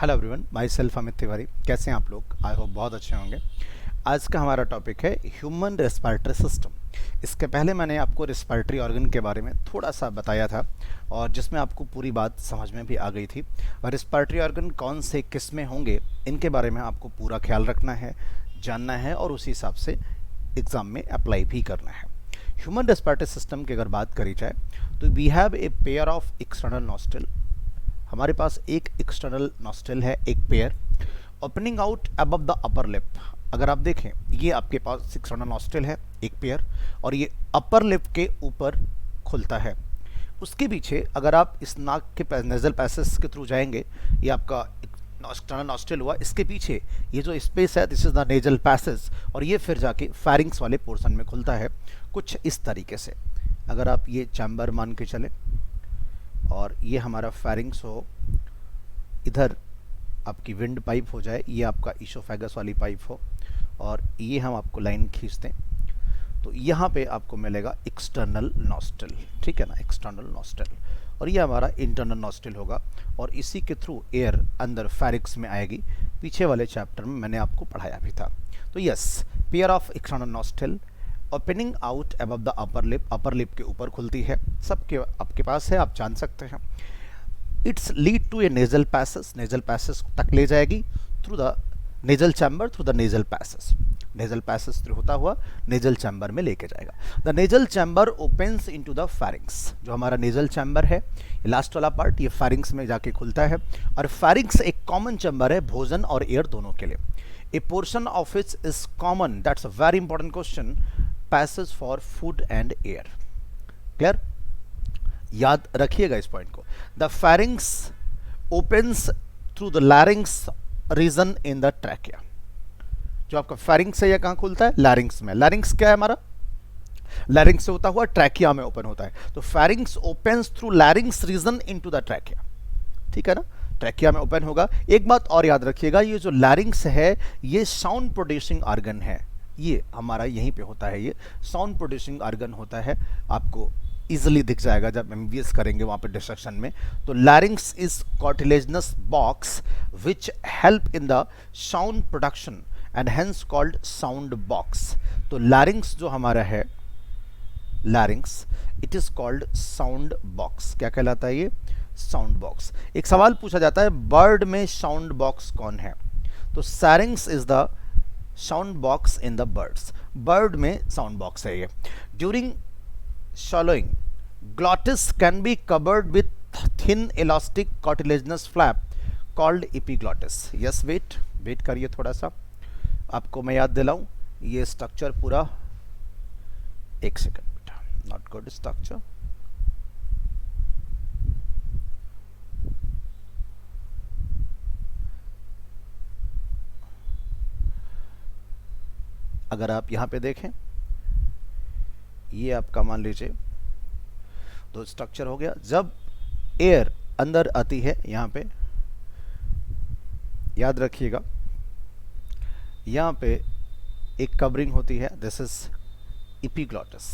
Hello everyone, my self Amit Tiwari. कैसे हैं आप लोग? आई होप बहुत अच्छे होंगे। आज का हमारा टॉपिक है ह्यूमन रेस्पिरेटरी सिस्टम। इसके पहले मैंने आपको रेस्पिरेटरी ऑर्गन के बारे में थोड़ा सा बताया था और जिसमें आपको पूरी बात समझ में भी आ गई थी। और रेस्पिरेटरी ऑर्गन कौन से किस में होंगे इनके बारे में आपको पूरा ख्याल रखना है, जानना है और उसी हिसाब से एग्ज़ाम में अप्लाई भी करना है। ह्यूमन रेस्पिरेटरी सिस्टम की अगर बात करी जाए तो we have a pair of external nostril. हमारे पास एक एक्सटर्नल नॉस्ट्रिल है, एक pair opening out above the upper lip. अगर आप देखें, ये आपके पास एक्सटर्नल नॉस्ट्रिल है, एक पेयर, और ये अपर लिप के ऊपर खुलता है। उसके पीछे अगर आप इस नाक के नेजल पैसेज के थ्रू जाएंगे, ये आपका एक्सटर्नल नॉस्ट्रिल हुआ, इसके पीछे ये जो स्पेस है this is the nasal passage, और ये फिर जाके फैरिंग्स वाले पोर्शन में खुलता है कुछ इस तरीके से। अगर आप ये चैम्बर मान के चले और ये हमारा फैरिंग्स हो, इधर आपकी विंड पाइप हो जाए, ये आपका ईसोफेगस वाली पाइप हो, और ये हम आपको लाइन खींच दें तो यहाँ पे आपको मिलेगा एक्सटर्नल नॉस्ट्रिल। ठीक है ना, एक्सटर्नल नॉस्ट्रिल। और ये हमारा इंटरनल नॉस्ट्रिल होगा और इसी के थ्रू एयर अंदर फैरिंग्स में आएगी। पीछे वाले चैप्टर में मैंने आपको पढ़ाया भी था। तो yes, pair of external nostril opening out above the upper lip के ऊपर खुलती है। सबके आपके पास है, आप जान सकते हैं। Its lead to a nasal passage तक ले जाएगी through the nasal chamber, through the nasal passage through होता हुआ नेजल चैम्बर में लेके जाएगा। The nasal chamber opens into the pharynx. जो हमारा नेजल चैम्बर है, लास्ट वाला पार्ट, ये फैरिंग्स में जाके खुलता है। और फैरिंग्स एक कॉमन चैम्बर है भोजन और एयर दोनों के लिए। A portion of its is common, that's a very important question, passage for food and air. Clear? याद रखिएगा इस पॉइंट को। The pharynx opens through the larynx region in the trachea. जो आपका फैरिंग्स है यह कहां खुलता है? लैरिंग्स में। लैरिंग्स क्या है हमारा? लैरिंग्स से होता हुआ ट्रैकिया में ओपन होता है। तो pharynx opens through larynx region into the trachea. ठीक है ना, ट्रैकिया में ओपन होगा। एक बात और याद रखिएगा, ये जो लैरिंग्स है ये साउंड प्रोड्यूसिंग ऑर्गन है। ये हमारा यहीं पे होता है, ये साउंड प्रोड्यूसिंग ऑर्गन होता है। आपको इजिली दिख जाएगा जब एमबीबीएस करेंगे वहाँ पे डिस्ट्रक्शन में। तो लैरिंग्स is cartilaginous box which help in the sound production and hence called sound box. तो लैरिंग्स जो हमारा है, लैरिंग्स, it is called sound box. क्या कहलाता है ये? Sound box. एक सवाल पूछा जाता है, बर्ड में साउंड बॉक्स कौन है? तो syrinx is the sound box in the birds. Bird में साउंड बॉक्स है ये। During swallowing, glottis can be covered with thin elastic cartilaginous flap called epiglottis. Yes, wait करिए थोड़ा सा, आपको मैं याद दिलाऊं ये स्ट्रक्चर पूरा। एक सेकंड बेटा, नॉट गुड स्ट्रक्चर। अगर आप यहां पे देखें, ये आपका मान लीजिए तो स्ट्रक्चर हो गया। जब एयर अंदर आती है यहां पे, याद रखिएगा, यहां पे एक कवरिंग होती है, this is epiglottis.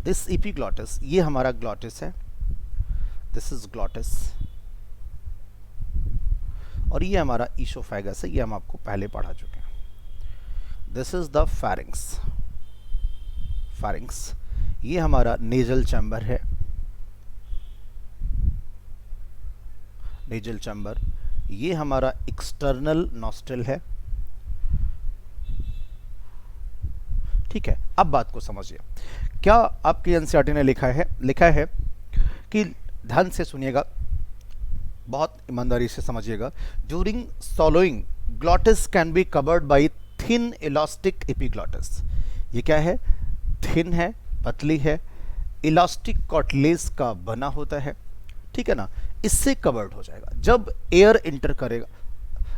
This epiglottis, ये हमारा ग्लॉटिस है, दिस इज ग्लॉटिस, और ये हमारा ईसोफेगस है, ये हम आपको पहले पढ़ा चुके हैं। दिस इज द फैरिंग्स, ये हमारा नेजल चैम्बर है, नेजल चैम्बर। ये हमारा एक्सटर्नल नॉस्ट्रिल है। ठीक है, अब बात को समझिए। क्या आपकी एनसीईआरटी ने लिखा है कि, ध्यान से सुनिएगा, बहुत ईमानदारी से समझिएगा। During swallowing, glottis can be covered by thin elastic epiglottis. ये क्या है? थिन है, पतली है, इलास्टिक कार्टिलेज का बना होता है। ठीक है ना, इससे कवर्ड हो जाएगा जब एयर इंटर करेगा,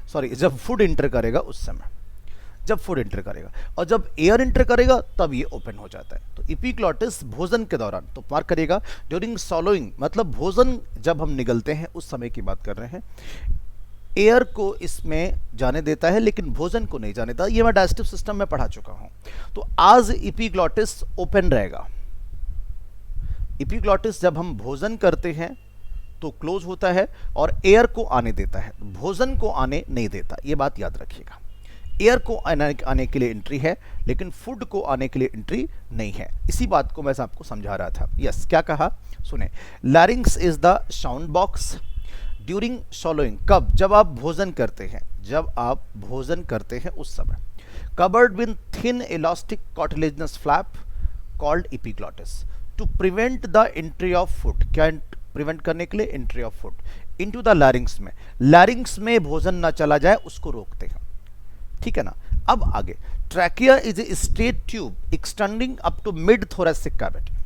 सॉरी, जब फूड इंटर करेगा उस समय, जब फूड इंटर करेगा, और जब एयर इंटर करेगा तब ये ओपन हो जाता है। तो एपिग्लॉटिस भोजन के दौरान, तो मार्क करिएगा, ड्यूरिंग swallowing मतलब भोजन जब हम निगलते हैं उस समय की बात कर रहे हैं। एयर को इसमें जाने देता है लेकिन भोजन को नहीं जाने देता। ये मैं डाइजेस्टिव सिस्टम में पढ़ा चुका हूं। तो आज एपिग्लॉटिस ओपन रहेगा। एपिग्लॉटिस जब हम भोजन करते हैं तो क्लोज होता है और एयर को आने देता है, भोजन को आने नहीं देता। ये बात याद रखिएगा। एयर को आने के लिए एंट्री है, लेकिन फूड को आने के लिए एंट्री नहीं है। इसी बात को मैं आपको समझा रहा था। यस, क्या कहा सुने, लैरिंग्स is the sound box during swallowing। कब? जब आप भोजन करते हैं, जब आप भोजन करते हैं उस समय। Covered with thin elastic cartilaginous flap called epiglottis to prevent the entry of food. क्या प्रिवेंट करने के लिए? Entry of food into the larynx में। लैरिंग्स में भोजन ना चला जाए उसको रोकते हैं, ठीक है ना। अब आगे, trachea is a straight tube extending up to mid thoracic cavity.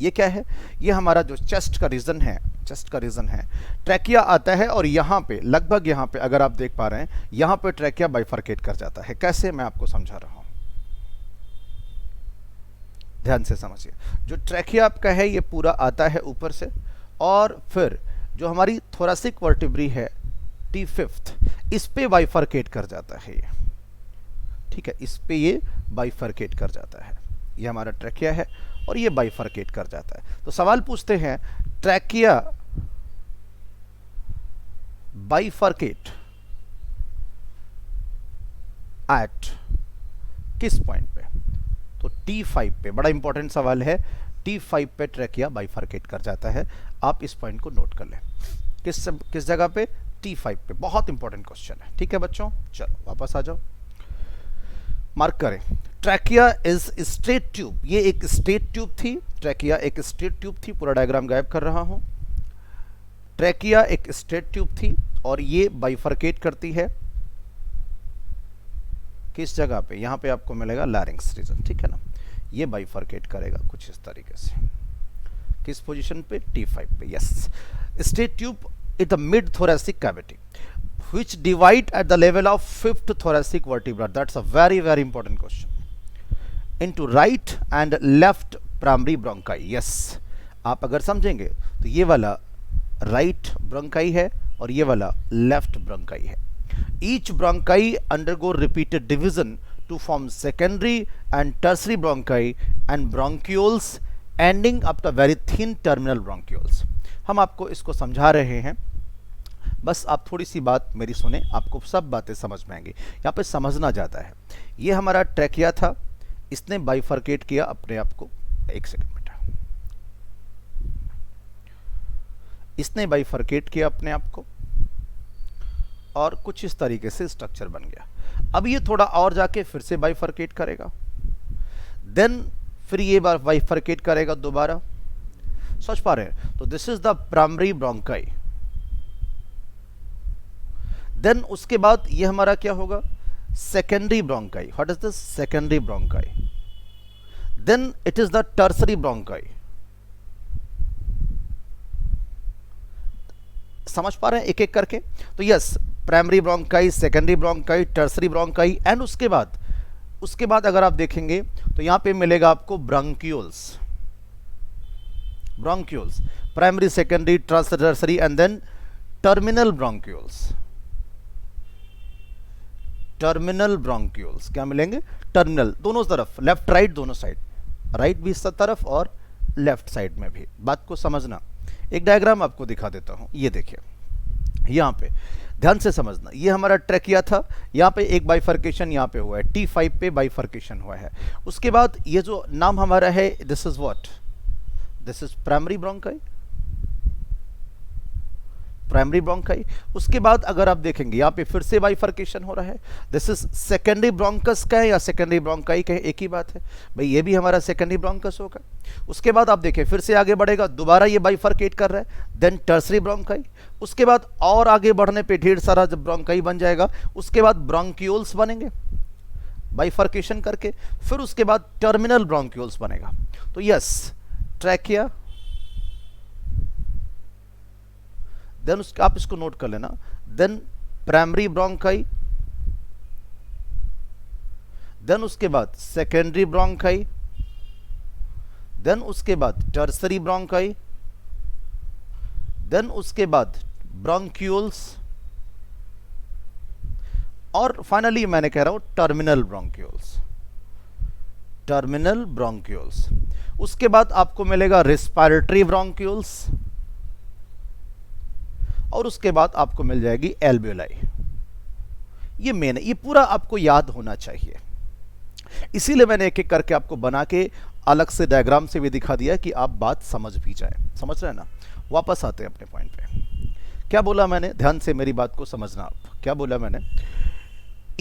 ये क्या है? ये हमारा जो चेस्ट का रीजन है, चेस्ट का रीजन है, ट्रैकिया आता है और यहाँ पे लगभग, यहाँ पे अगर आप देख पा रहे हैं, यहाँ पे ट्रैकिया बाइफरकेट कर जाता है। कैसे? मैं आपको समझा रहा हूँ, ध्यान से समझिए। जो ट्रैकिया आपका है ये पूरा आता है ऊपर से, और फिर जो हमारी थोरेसिक वर्टिब्री है T5, इस पे बाइफरकेट कर जाता है ये, ठीक है। इस पे ये बाइफरकेट कर जाता है, ये हमारा ट्रैकिया है और ये बाइफरकेट कर जाता है। तो सवाल पूछते हैं, ट्रैकिया बाइफरकेट एट किस पॉइंट पे? तो T5 पे। बड़ा इंपॉर्टेंट सवाल है, T5 पे ट्रैकिया बाइफरकेट कर जाता है। आप इस पॉइंट को नोट कर लें। किस जगह पे? T5 पे। बहुत इंपॉर्टेंट क्वेश्चन है, ठीक है बच्चों। चलो वापस आ जाओ, मार्क करें। Trachea is straight tube. ये एक स्ट्रेट ट्यूब थी, ट्रैकिया एक स्ट्रेट ट्यूब थी। पूरा डायग्राम गायब कर रहा हूं। ट्रैकिया एक स्ट्रेट ट्यूब थी और ये बाइफरकेट करती है किस जगह पे? यहां पे आपको मिलेगा लैरिंग्स रीजन, ठीक है ना। ये बाइफरकेट करेगा कुछ इस तरीके से, किस पोजीशन पे? T5 पे। Yes, straight tube in the mid thoracic cavity which divide at the level of 5th thoracic vertebra. That's a very very important question. Into right and left primary bronchi. Yes, आप अगर समझेंगे तो ये वाला right bronchi है और ये वाला left bronchi है। Each bronchi undergo repeated division to form secondary and tertiary bronchi and bronchioles ending up to very thin terminal bronchioles. हम आपको इसको समझा रहे हैं, बस आप थोड़ी सी बात मेरी सुने, आपको सब बातें समझ में आएंगी। यहाँ पे समझना जाता है। ये हमारा ट्रैकिया था, इसने बाइफरकेट किया अपने आप को। एक सेकंड बेटा, इसने बाइफरकेट किया अपने आप को और कुछ इस तरीके से स्ट्रक्चर बन गया। अब ये थोड़ा और जाके फिर से बाइफरकेट करेगा, देन फिर ये बाइफरकेट करेगा दोबारा। सोच पा रहे हैं? तो this is the primary bronchi. Then उसके बाद ये हमारा क्या होगा? Secondary bronchi. What is this? Secondary bronchi. Then it is the tertiary bronchi. समझ पा रहे हैं एक एक करके? तो yes, primary bronchi, secondary bronchi, tertiary bronchi, and उसके बाद अगर आप देखेंगे तो यहां पे मिलेगा आपको bronchioles. Bronchioles, primary, secondary, tertiary and then terminal bronchioles. Terminal bronchioles क्या मिलेंगे? टर्मिनल, दोनों तरफ, लेफ्ट राइट दोनों साइड, राइट भी इस तरफ और लेफ्ट साइड में भी। बात को समझना। एक डायग्राम आपको दिखा देता हूं, ये देखिए यहाँ पे, ध्यान से समझना। ये हमारा ट्रैकिया था, यहाँ पे एक बाइफर्केशन यहाँ पे हुआ है, T5 पे बाइफर्केशन हुआ है। उसके बाद ये जो नाम हमारा है, this is what? This is primary bronchi, primary bronchi. उसके बाद अगर आप देखेंगे यहाँ पे फिर से बाइफर्केशन हो रहा है, दिस इज सेकेंडरी ब्रोंकस का है या सेकेंडरी ब्रोंकाई का है, एक ही बात है भाई, ये भी हमारा सेकेंडरी ब्रोंकस होगा। उसके बाद आप देखें फिर से आगे बढ़ेगा, दोबारा ये बाइफर्केट कर रहा है, देन टर्सरी ब्रोंकाई। उसके बाद और आगे बढ़ने पे ढेर सारा जब ब्रोंकाई बन जाएगा, उसके बाद ब्रोंक्यूल्स बनेंगे बाइफर्केशन करके, फिर उसके बाद टर्मिनल ब्रोंक्यूल्स बनेगा। तो यस, ट्रैकिया, देन उसके, आप इसको नोट कर लेना, देन प्राइमरी ब्रोंकाई, देन उसके बाद सेकेंडरी ब्रोंकाई, देन उसके बाद टर्सरी ब्रोंकाई, देन उसके बाद ब्रोंक्यूल्स, और फाइनली मैंने कह रहा हूं टर्मिनल ब्रोंक्यूल्स। Terminal bronchioles. उसके बाद आपको मिलेगा रेस्पिरेटरी ब्रोंक्यूल्स, और उसके बाद आपको मिल जाएगी एल्वियोलाई। ये मेन है, ये पूरा आपको याद होना चाहिए। इसीलिए मैंने एक एक करके आपको बना के अलग से डायग्राम से भी दिखा दिया कि आप बात समझ भी जाए। समझ रहे हैं ना? वापस आते हैं अपने पॉइंट पे। क्या बोला मैंने? ध्यान से मेरी बात को समझना आप। क्या बोला मैंने?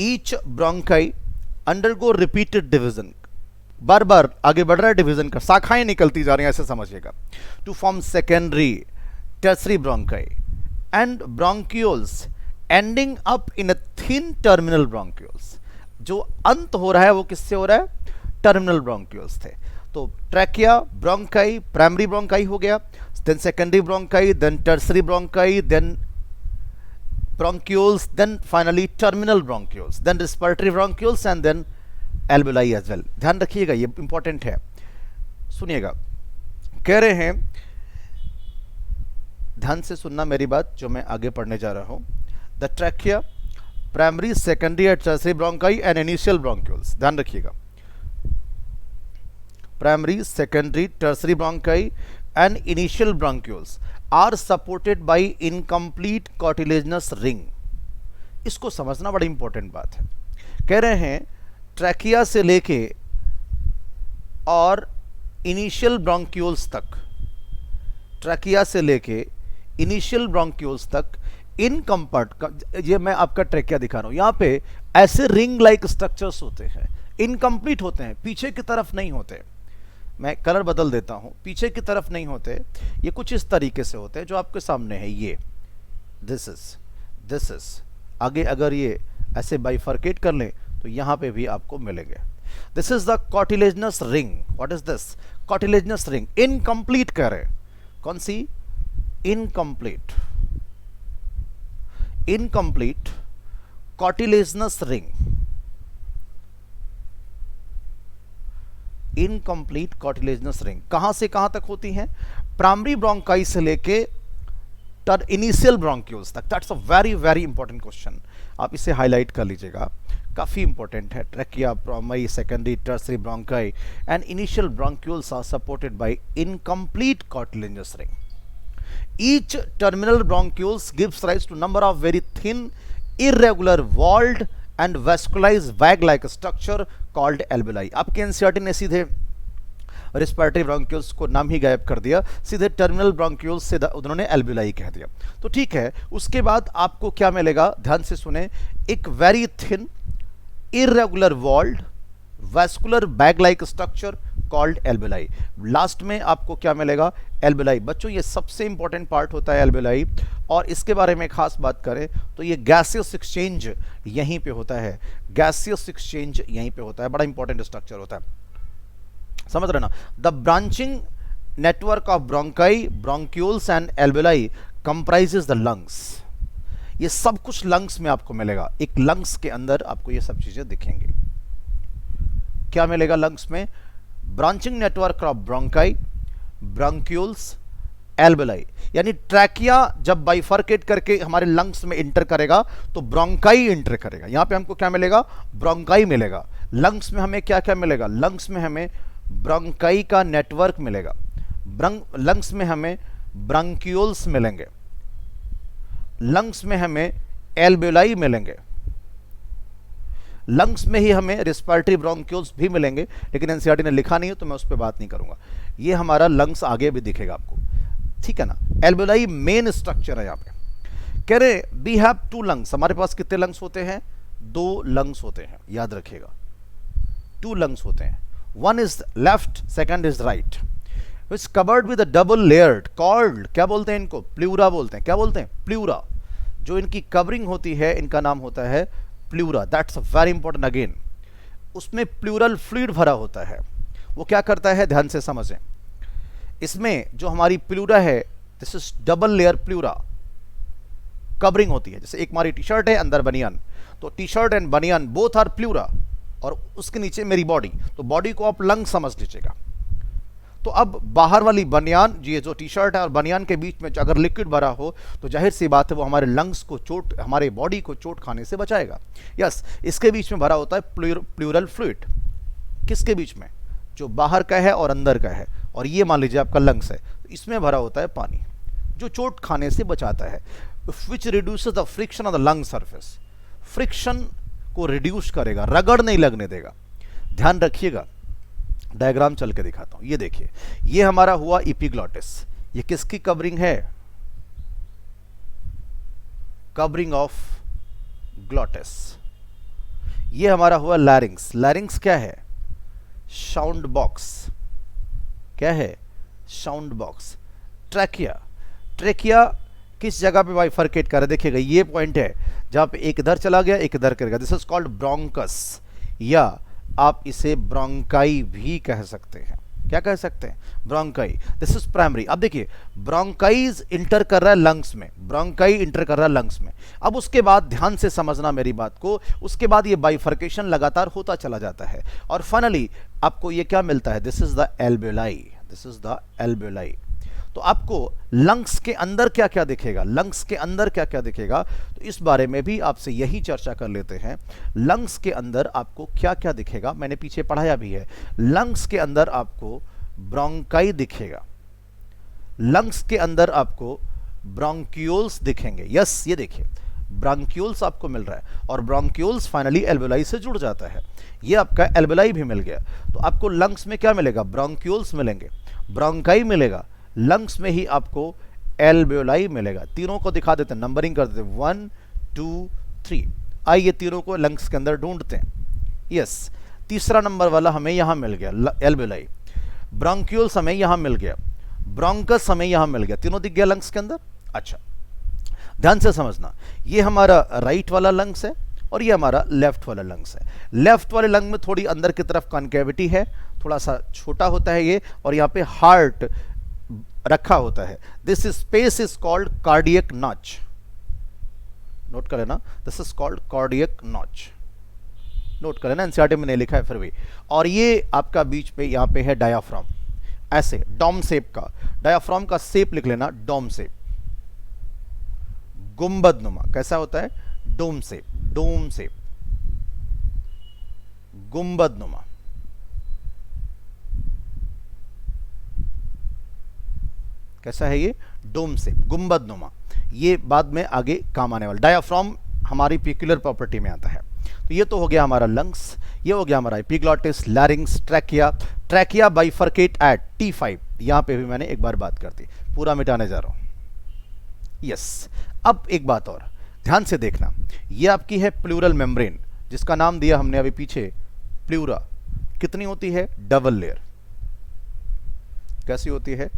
Each bronchi undergo repeated division, बार बार आगे बढ़ रहा है डिवीजन का, शाखाएं निकलती जा रही हैं, ऐसे समझिएगा, to form secondary tertiary bronchi and bronchioles ending up in a thin terminal bronchioles. जो अंत हो रहा है वो किससे हो रहा है? टर्मिनल ब्रोंक्यूल्स थे। तो ट्रैकिया, ब्रोंकाई, प्राइमरी ब्रोंकाई हो गया, then secondary bronchi, then tertiary bronchi, then bronchioles, then finally terminal bronchioles, then respiratory bronchioles and then alveoli as well। ध्यान रखिएगा, ये इंपॉर्टेंट है, सुनिएगा। कह रहे हैं, ध्यान से सुनना मेरी बात जो मैं आगे पढ़ने जा रहा हूं। The trachea, primary, secondary and tertiary bronchi and initial bronchioles, ध्यान रखिएगा, primary, secondary, tertiary bronchi and initial bronchioles are supported by incomplete cartilaginous ring। इसको समझना बड़ी इंपॉर्टेंट बात है। कह रहे हैं ट्रैकिया से लेके और इनिशियल ब्रोंक्यूल्स तक, ट्रैकिया से लेके इनिशियल ब्रोंक्यूल्स तक ये मैं आपका ट्रैकिया दिखा रहा हूं, यहां पे ऐसे रिंग लाइक स्ट्रक्चर्स होते हैं, इनकम्प्लीट होते हैं, पीछे की तरफ नहीं होते। मैं कलर बदल देता हूं, पीछे की तरफ नहीं होते, ये कुछ इस तरीके से होते हैं जो आपके सामने है। ये दिस इज आगे अगर ये ऐसे बाइफर्केट कर लें तो यहां पे भी आपको मिलेंगे। This is the cartilaginous ring. What is this? Cartilaginous ring incomplete कह रहे हैं। कौन सी? Incomplete cartilaginous ring, incomplete cartilaginous ring कहां से कहां तक होती हैं? प्राइमरी ब्रोंकाई से लेके इनिशियल ब्रोंक्यूल्स तक। That's a very very important question, आप इसे हाईलाइट कर लीजिएगा, काफी इंपॉर्टेंट है। Trachea, primary, secondary, tertiary bronchi and initial bronchioles are supported by incomplete cartilaginous ring. Each terminal bronchioles gives rise to number of very thin irregular walled and vascularized bag like structure called alveoli। आपके NCERT ने सीधे respiratory bronchioles को नाम ही गायब कर दिया, सीधे terminal bronchioles से उन्होंने एल्वेलाई कह दिया। तो ठीक है, उसके बाद आपको क्या मिलेगा? ध्यान से सुने, एक very thin irregular walled vascular bag like structure called alveoli. Last में आपको क्या मिलेगा? एल्वेलाई। बच्चों ये सबसे इंपॉर्टेंट पार्ट होता है एल्वेलाई, और इसके बारे में खास बात करें तो ये गैसियस एक्सचेंज यहीं पे होता है, गैसियस एक्सचेंज यहीं पे होता है, बड़ा इंपॉर्टेंट स्ट्रक्चर होता है, समझ रहे ना? The branching network of bronchi, bronchioles and alveoli comprises the lungs. ये सब कुछ लंग्स में आपको मिलेगा, एक लंग्स के अंदर आपको ये सब चीजें दिखेंगी। क्या मिलेगा लंग्स में? Branching network of bronchi, bronchioles, alveoli. यानी ट्रैकिया जब बाइफर्केट करके हमारे लंग्स में इंटर करेगा तो ब्रोंकाई इंटर करेगा। यहां पे हमको क्या मिलेगा? ब्रोंकाई मिलेगा। लंग्स में हमें क्या क्या मिलेगा? लंग्स में हमें ब्रोंकाई का नेटवर्क मिलेगा, लंग्स में हमें ब्रोंक्यूल्स मिलेंगे, लंग्स में हमें एल्वेलाई मिलेंगे, लंग्स में ही हमें रिस्पिरेटरी ब्रोंक्यूल्स भी मिलेंगे, लेकिन एनसीईआरटी ने लिखा नहीं है तो मैं उस पर बात नहीं करूंगा। ये हमारा लंग्स आगे भी दिखेगा आपको, ठीक है ना? एल्वेलाई मेन स्ट्रक्चर है यहाँ पे। कह रहे वी हैव टू लंग्स, हमारे पास कितने लंग्स होते हैं? 2 लंग्स होते हैं, याद रखिएगा, 2 लंग्स होते हैं। One is left, second is right, which covered with a double layered called, क्या बोलते हैं इनको? प्लूरा बोलते हैं। क्या बोलते हैं? प्लूरा। जो इनकी कवरिंग होती है इनका नाम होता है pleura. That's very important again. उसमें प्लूरल फ्लूइड भरा होता है। वो क्या करता है? ध्यान से समझें। इसमें जो हमारी प्लूरा है, this is double layer pleura, covering होती है। जैसे एक हमारी टी शर्ट है, अंदर बनियान, तो टी शर्ट एंड बनियान बोथ आर प्लूरा, और उसके नीचे मेरी बॉडी, तो बॉडी को आप लंग समझ लीजिएगा। तो अब बाहर वाली बनियान, ये जो टी शर्ट है और बनियान के बीच में अगर लिक्विड भरा हो तो जाहिर सी बात है वो हमारे लंग्स को चोट, हमारे बॉडी को चोट खाने से बचाएगा। यस, इसके बीच में भरा होता है प्लूरल फ्लूइड। किसके बीच में? जो बाहर का है और अंदर का है, और ये मान लीजिए आपका लंग्स है, इसमें भरा होता है पानी जो चोट खाने से बचाता है। Which reduces the friction on the lung surface, friction को रिड्यूस करेगा, रगड़ नहीं लगने देगा। ध्यान रखिएगा, डायग्राम चल के दिखाता हूं। ये देखिए, ये हमारा हुआ इपिग्लॉटिस, ये किसकी कवरिंग है? Covering of glottis. ये हमारा हुआ लैरिंग्स, लैरिंग्स क्या है? Sound box. क्या है? Sound box. ट्रैकिया, ट्रैकिया किस जगह पे बाइफरकेट कर रहा है? देखिएगा, ये पॉइंट है जहां पे एक इधर चला गया, एक इधर करेगा। दिस इज कॉल्ड ब्रोंकस, या आप इसे ब्रोंकाई भी कह सकते हैं। क्या कह सकते हैं? ब्रोंकाई। This is primary. अब देखिए, ब्रोंकाइज इंटर कर रहा है लंग्स में, ब्रोंकाई इंटर कर रहा है लंग्स में। अब उसके बाद ध्यान से समझना मेरी बात को, उसके बाद ये बाइफरकेशन लगातार होता चला जाता है और फाइनली आपको ये क्या मिलता है? This is the alveoli, this is the alveoli. तो आपको लंग्स के अंदर क्या क्या दिखेगा? लंग्स के अंदर क्या क्या दिखेगा? तो इस बारे में भी आपसे यही चर्चा कर लेते हैं। लंग्स के अंदर आपको क्या क्या दिखेगा? मैंने पीछे पढ़ाया भी है। लंग्स के अंदर आपको ब्रोंकाई दिखेगा, लंग्स के अंदर आपको ब्रोंक्यूल्स दिखेंगे। यस, ये देखिए, ब्रोंक्यूल्स आपको मिल रहा है और ब्रोंक्यूल्स फाइनली एल्वेलाई से जुड़ जाता है। ये आपका एल्वेलाई भी मिल गया। तो आपको लंग्स में क्या मिलेगा? ब्रोंक्यूल्स मिलेंगे, ब्रोंकाई मिलेगा, लंग्स में ही आपको एल्वेलाई मिलेगा। तीनों को दिखा देते हैं, नंबरिंग कर देते हैं, 1 2 3। आइए तीनों को लंग्स के अंदर ढूंढते हैं। यस, तीसरा नंबर वाला हमें यहां मिल गया, एल्वेलाई। ब्रोंक्यूल्स हमें यहां मिल गया, ब्रोंकस हमें यहां मिल गया। तीनों दिख गया लंग्स के अंदर। अच्छा, ध्यान से समझना, ये हमारा राइट वाला लंग्स है और ये हमारा लेफ्ट वाला लंग्स है। लेफ्ट वाले लंग में थोड़ी अंदर की तरफ कॉन्केविटी है, थोड़ा सा छोटा होता है ये, और यहाँ पे हार्ट रखा होता है। This space is called cardiac notch. Note कर लेना, this is called cardiac notch. Note कर लेना, एनसीईआरटी में नहीं लिखा है फिर भी। और ये आपका बीच पे यहाँ पे है डायाफ्राम, ऐसे डोम शेप का। डायाफ्राम का शेप लिख लेना, डोम शेप, गुंबद नुमा। कैसा होता है? डोम शेप, डोम शेप, गुंबद नुमा। कैसा है ये? डोम शेप, गुंबद नुमा। ये बाद में आगे काम आने वाला। डायाफ्राम हमारी पिक्यूलर प्रॉपर्टी में आता है। तो ये तो हो गया हमारा लंग्स, ये हो गया हमारा epiglottis, larynx, trachea. Trachea bifurcate at T5, यहां पे भी मैंने एक बार बात कर दी, पूरा मिटाने जा रहा हूं। यस, अब एक बात और ध्यान से देखना, ये आपकी है प्लूरल मेम्ब्रेन, जिसका नाम दिया हमने अभी पीछे प्लूरा। कितनी होती है? Double layer. कैसी होती है?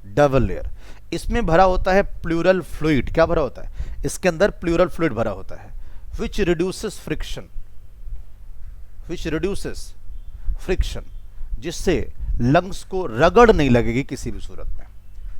Double layer. इसमें भरा होता है प्लूरल फ्लूइड। क्या भरा होता है? इसके अंदर प्लूरल फ्लूइड भरा होता है, which reduces friction, which reduces friction, जिससे लंग्स को रगड़ नहीं लगेगी किसी भी सूरत में।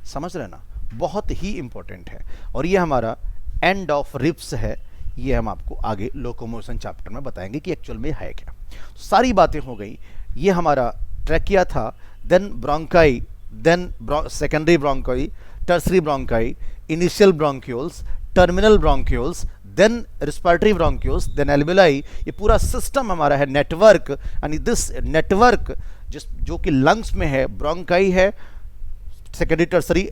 समझ रहे ना? बहुत ही इंपॉर्टेंट है। और ये हमारा एंड ऑफ रिब्स है। ये हम आपको आगे लोकोमोशन चैप्टर में बताएंगे कि एक्चुअल में है क्या। सारी बातें हो गई। ये हमारा ट्रैकिया था, then bronchi, then secondary bronchi, tertiary bronchi, initial bronchioles, terminal bronchioles, then respiratory bronchioles, then alveoli. ये पूरा सिस्टम हमारा है, नेटवर्क। यानी दिस नेटवर्क जो कि लंग्स में है, ब्रोंकाई है, secondary, tertiary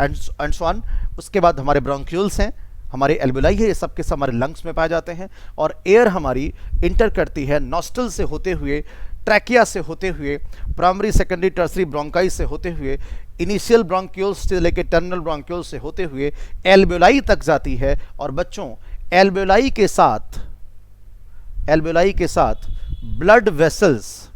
and so on. उसके बाद हमारे ब्रोंक्यूल्स हैं, हमारे एल्वेलाई है, ये सब के सब हमारे लंग्स में पाए जाते हैं। और एयर हमारी इंटर करती है नॉस्टल से होते हुए, ट्रैकिया से होते हुए, प्राइमरी, सेकेंडरी, टर्सरी ब्रोंकाई से होते हुए, इनिशियल ब्रोंक्यूल्स से लेकर टर्मिनल ब्रोंक्यूल्स से होते हुए एल्वेलाई तक जाती है। और बच्चों, एल्वेलाई के साथ ब्लड वेसल्स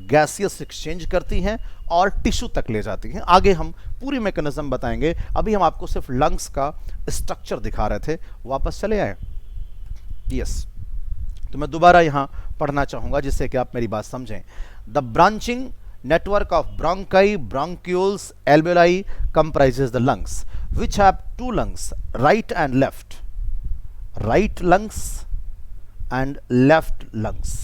गैसियस एक्सचेंज करती हैं और टिश्यू तक ले जाती हैं। आगे हम पूरी मैकेनिज्म बताएंगे। अभी हम आपको सिर्फ लंग्स का स्ट्रक्चर दिखा रहे थे। वापस चले आए? यस। तो मैं दोबारा यहां पढ़ना चाहूंगा जिससे कि आप मेरी बात समझें। The branching network of bronchi, bronchioles, alveoli comprises the lungs, which have two lungs, right and left, right lungs and left lungs.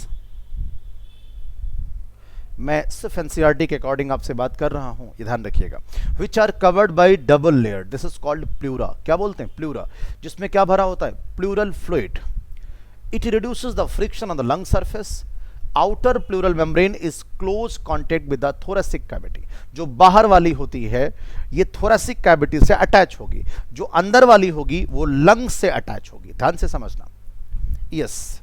मैं सिर्फ एनसीईआरटी के अकॉर्डिंग आपसे बात कर रहा हूं, ये ध्यान रखिएगा। Which are covered by double layer, this is called pleura. क्या बोलते हैं? प्लूरा। जिसमें क्या भरा होता है? Pleural fluid. It reduces the friction on the lung surface outer pleural membrane is close contact with the thoracic cavity. जो बाहर वाली होती है ये थोरेसिक कैविटी से अटैच होगी, जो अंदर वाली होगी वो लंग्स से अटैच होगी। ध्यान से समझना, यस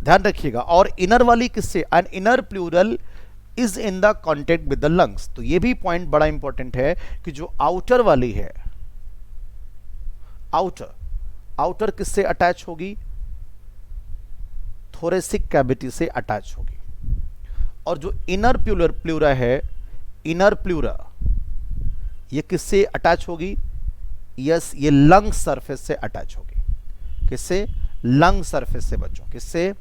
ध्यान रखिएगा। और इनर वाली किससे, an inner pleural is in the contact with the lungs. तो ये भी पॉइंट बड़ा इंपॉर्टेंट है कि जो आउटर वाली है, आउटर किससे अटैच होगी, थोरेसिक कैविटी से अटैच होगी। और जो इनर प्लूरा है, इनर प्लूरा ये किससे अटैच होगी, यस ये लंग सरफेस से अटैच होगी। किससे, लंग सरफेस से बच्चों, किससे,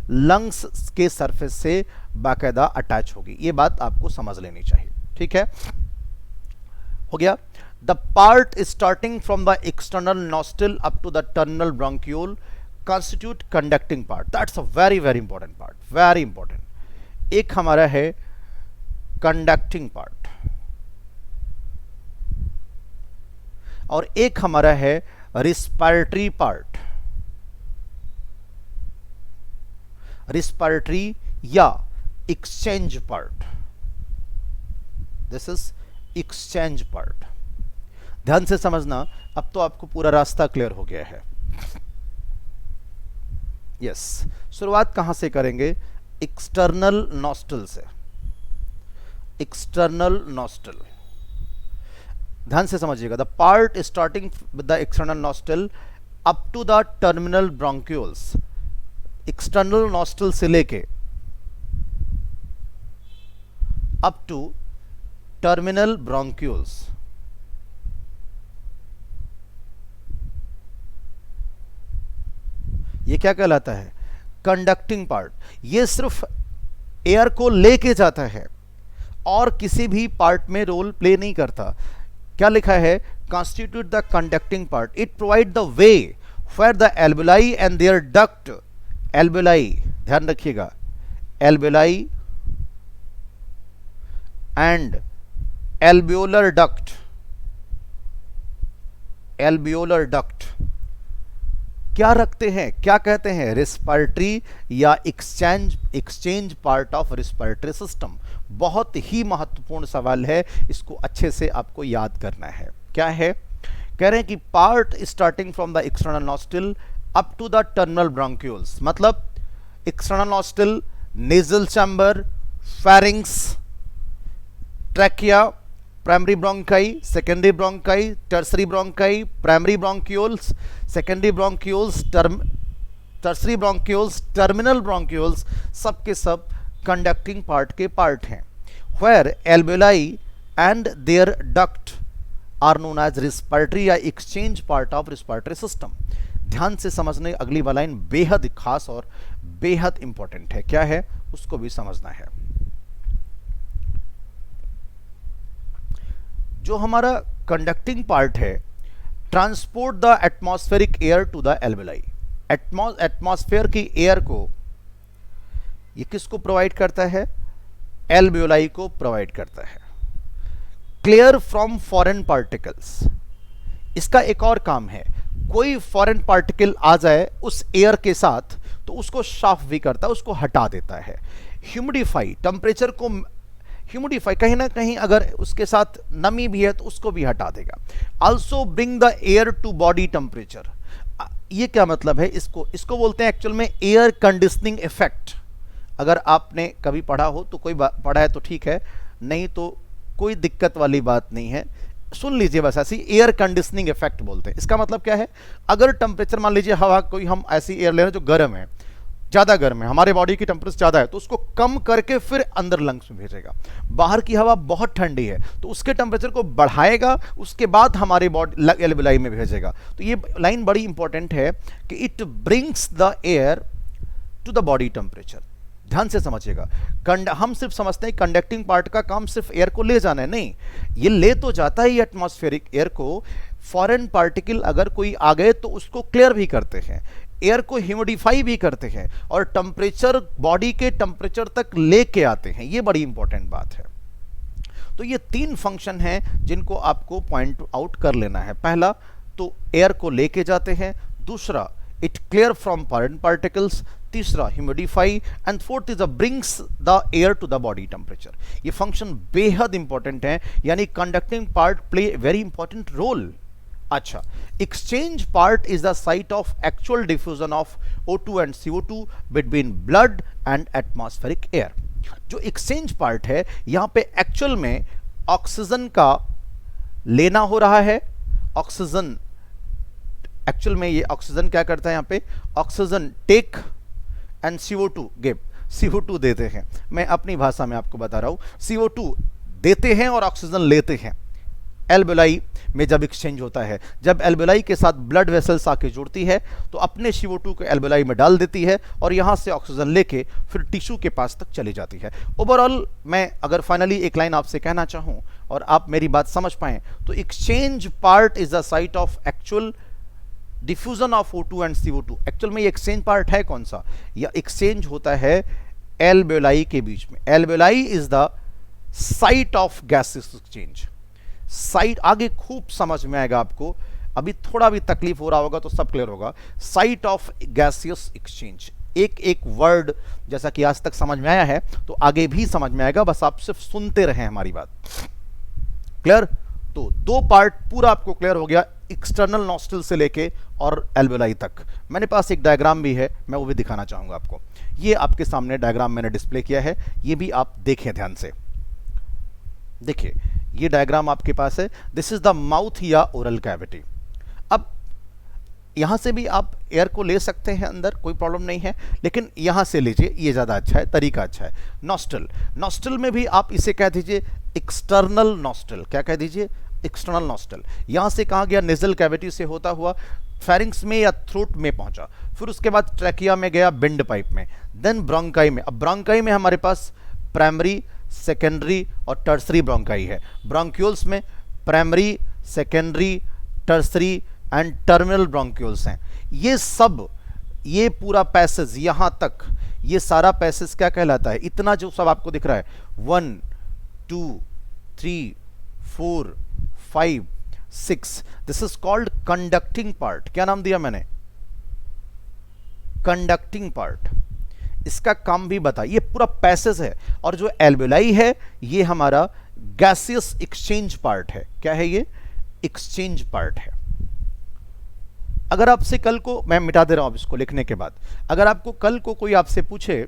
लंग्स के सरफेस से बाकायदा अटैच होगी। ये बात आपको समझ लेनी चाहिए, ठीक है, हो गया। The part starting from the external nostril up to the terminal bronchiole constitute conducting part. That's a very very important part, very important. एक हमारा है conducting part और एक हमारा है respiratory part, respiratory या exchange part. This is exchange part. ध्यान से समझना, अब तो आपको पूरा रास्ता क्लियर हो गया है। यस शुरुआत कहां से करेंगे, एक्सटर्नल नॉस्ट्रल से, एक्सटर्नल नॉस्ट्रल। ध्यान से समझिएगा, the part starting with the external nostril up to the terminal bronchioles, external nostril से लेके अप टू टर्मिनल ब्रोंक्यूल्स। ये क्या कहलाता है, कंडक्टिंग पार्ट। ये सिर्फ एयर को लेके जाता है और किसी भी पार्ट में रोल प्ले नहीं करता। क्या लिखा है, constitute the conducting part, it provide the way where the alveoli and their duct, alveoli ध्यान रखिएगा, alveoli and alveolar duct, alveolar duct क्या रखते हैं, क्या कहते हैं, रेस्पिरेटरी या exchange part of respiratory system. बहुत ही महत्वपूर्ण सवाल है, इसको अच्छे से आपको याद करना है। क्या है, कह रहे हैं कि part starting from the external nostril up to the terminal bronchioles, मतलब external nostril, nasal chamber, pharynx, trachea, primary bronchi, secondary bronchi, tertiary bronchi, primary bronchioles, secondary bronchioles, tertiary bronchioles, terminal bronchioles, सब के सब conducting part के part हैं। Where alveoli and their duct are known as respiratory या exchange part of respiratory system. ध्यान से समझने, अगली वाला लाइन बेहद खास और बेहद इंपॉर्टेंट है। क्या है उसको भी समझना है। जो हमारा कंडक्टिंग पार्ट है, transport the atmospheric air to the alveoli. Atmosphere की एयर को ये किसको प्रोवाइड करता है, एल्वेलाई को प्रोवाइड करता है। क्लियर फ्रॉम फॉरेन पार्टिकल्स, इसका एक और काम है, कोई फॉरेन पार्टिकल आ जाए उस एयर के साथ तो उसको साफ भी करता है, उसको हटा देता है। ह्यूमिडिफाई, टेम्परेचर को ह्यूमिडिफाई, कहीं ना कहीं अगर उसके साथ नमी भी है तो उसको भी हटा देगा। Also bring the air to body temperature. ये क्या मतलब है, इसको बोलते हैं एक्चुअल में एयर कंडीशनिंग इफेक्ट। अगर आपने कभी पढ़ा हो तो कोई पढ़ा है तो ठीक है, नहीं तो कोई दिक्कत वाली बात नहीं है, सुन लीजिए बस ऐसी, एयर कंडीशनिंग इफेक्ट बोलते हैं। इसका मतलब क्या है, अगर टेम्परेचर मान लीजिए हवा, कोई हम ऐसी एयर ले रहे हैं जो गर्म है, ज़्यादा गर्म है, हमारे बॉडी की टेम्परेचर ज़्यादा है, तो उसको कम करके फिर अंदर लंग्स में भेजेगा। बाहर की हवा बहुत ठंडी है तो उसके टेम्परेचर को बढ़ाएगा, उसके बाद हमारे बॉडी एल्वेलाई में भेजेगा। तो ये लाइन बड़ी इंपॉर्टेंट है कि it brings the air to the body temperature. ध्यान से समझिएगा, हम सिर्फ समझते हैं कंडक्टिंग पार्ट का काम सिर्फ एयर को ले जाना है, नहीं, ये ले तो जाता ही एटमॉस्फेरिक एयर को, फॉरेन पार्टिकल अगर कोई आ गए तो उसको क्लियर भी करते हैं, एयर को ह्यूमिडिफाई भी करते हैं और टेम्परेचर, बॉडी के टेम्परेचर तक लेके आते हैं। ये बड़ी इंपॉर्टेंट बात है। तो ये तीन फंक्शन हैं जिनको आपको पॉइंट आउट कर लेना है। पहला तो एयर को लेके जाते हैं, दूसरा it clear from foreign particles, तीसरा humidify, and fourth is brings the air to the body temperature. ये फंक्शन बेहद इंपॉर्टेंट है, यानी conducting part play very important role. अच्छा, exchange part is the site of actual diffusion of O2 and CO2 between blood and atmospheric air. जो exchange part है, यहां पे actual में ऑक्सीजन का लेना हो रहा है। ऑक्सीजन एक्चुअल में ये ऑक्सीजन क्या करता है, यहां पे oxygen take and CO2 give, CO2 देते हैं। मैं अपनी भाषा में आपको बता रहा हूं, CO2 देते हैं और ऑक्सीजन लेते हैं। एल्वेलाई में जब एक्सचेंज होता है, जब एल्वेलाई के साथ ब्लड वेसल्स आके जुड़ती है तो अपने CO2 को एल्वेलाई में डाल देती है और यहां से ऑक्सीजन लेके फिर टिश्यू के पास तक चली जाती है। ओवरऑल मैं अगर फाइनली एक लाइन आपसे कहना चाहूं और आप मेरी बात समझ पाएं, तो exchange part is the site of actual diffusion of O2 and CO2। Actual में ये एक्सचेंज पार्ट है कौन सा, या एक्सचेंज होता है एल्वेलाई के बीच में। Alveoli is the site of gases exchange. Site आगे खूब समझ में आएगा आपको, अभी थोड़ा भी तकलीफ हो रहा होगा तो सब क्लियर होगा। साइट ऑफ गैसियस एक्सचेंज, एक एक वर्ड जैसा कि आज तक समझ में आया है तो आगे भी समझ में आएगा, बस आप सिर्फ सुनते रहें हमारी बात। क्लियर? तो दो पार्ट पूरा आपको क्लियर हो गया, एक्सटर्नल नॉस्ट्रल से लेके और एल्वेलाई तक। मेरे पास एक डायग्राम भी है, मैं वो भी दिखाना चाहूंगा आपको। ये आपके सामने डायग्राम मैंने डिस्प्ले किया है, ये भी आप देखें ध्यान से। देखिए ये डायग्राम आपके पास है, दिस इज द माउथ या ओरल कैविटी। अब यहां से भी आप एयर को ले सकते हैं अंदर, कोई प्रॉब्लम नहीं है, लेकिन यहां से लीजिए, ये ज़्यादा अच्छा है, तरीका अच्छा है। नॉस्ट्रल, नॉस्ट्रल में भी आप इसे कह दीजिए एक्सटर्नल नॉस्ट्रल। क्या कह दीजिए? External nostril. यहां से कहाँ गया? नेजल कैविटी से होता हुआ फेरिंग्स में या थ्रोट में पहुंचा, फिर उसके बाद ट्रैकिया में गया, विंड पाइप में, देन ब्रोंकाई में। अब ब्रोंकाई में हमारे पास प्राइमरी, सेकेंडरी और टर्सरी ब्रोंकाई है। ब्रोंक्यूल्स में primary, secondary, tertiary and terminal bronchioles हैं। ये सब, ये पूरा पैसेज यहां तक, ये सारा पैसेज क्या कहलाता है? इतना जो सब आपको दिख रहा है, 1 2 3 4 5 6, this is called conducting part. क्या नाम दिया मैंने? Conducting part. इसका काम भी बता, ये पूरा पैसेज है। और जो एल्वेलाई है ये हमारा गैसियस एक्सचेंज पार्ट है। क्या है ये? एक्सचेंज पार्ट है। अगर आपसे कल को, मैं मिटा दे रहा हूं अब इसको लिखने के बाद, अगर आपको कल को कोई आपसे पूछे